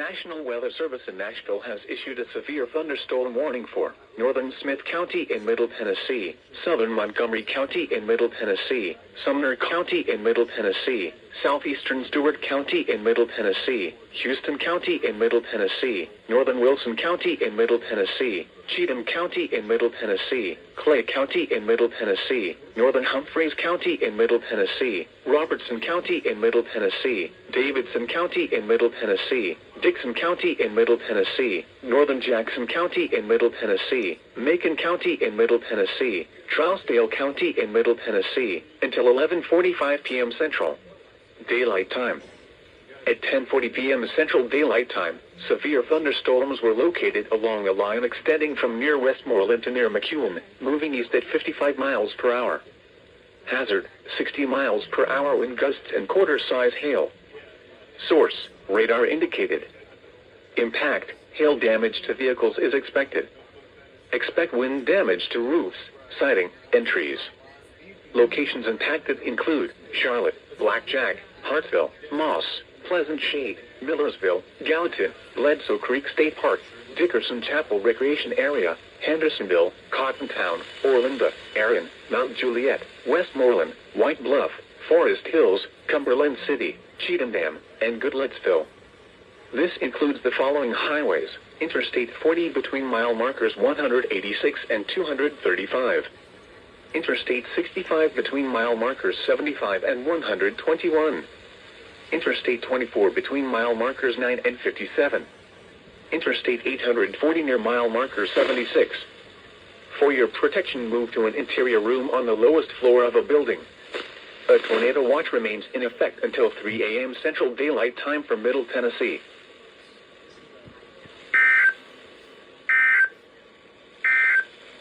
National Weather Service in Nashville has issued a severe thunderstorm warning for northern Smith County in Middle Tennessee, southern Montgomery County in Middle Tennessee, Sumner County in Middle Tennessee, southeastern Stewart County in Middle Tennessee, Houston County in Middle Tennessee, northern Wilson County in Middle Tennessee, Cheatham County in Middle Tennessee, Clay County in Middle Tennessee, northern Humphreys County in Middle Tennessee, Robertson County in Middle Tennessee, Davidson County in Middle Tennessee, Dixon County in Middle Tennessee, northern Jackson County in Middle Tennessee, Macon County in Middle Tennessee, Trousdale County in Middle Tennessee, until 11:45 p.m. Central Daylight Time. At 10:40 p.m. Central Daylight Time, severe thunderstorms were located along a line extending from near Westmoreland to near McEwen, moving east at 55 miles per hour. Hazard, 60 miles per hour wind gusts and quarter-size hail. Source, radar indicated. Impact, hail damage to vehicles is expected. Expect wind damage to roofs, siding, and trees. Locations impacted include Charlotte, Blackjack, Hartsville, Moss, Pleasant Shade, Millersville, Gallatin, Bledsoe Creek State Park, Dickerson Chapel Recreation Area, Hendersonville, Cottontown, Orlinda, Erin, Mount Juliet, Westmoreland, White Bluff, Forest Hills, Cumberland City, Cheatham, and Goodlettsville. This includes the following highways: Interstate 40 between mile markers 186 and 235. Interstate 65 between mile markers 75 and 121. Interstate 24 between mile markers 9 and 57. Interstate 840 near mile marker 76. For your protection, move to an interior room on the lowest floor of a building. A tornado watch remains in effect until 3 a.m. Central Daylight Time for Middle Tennessee.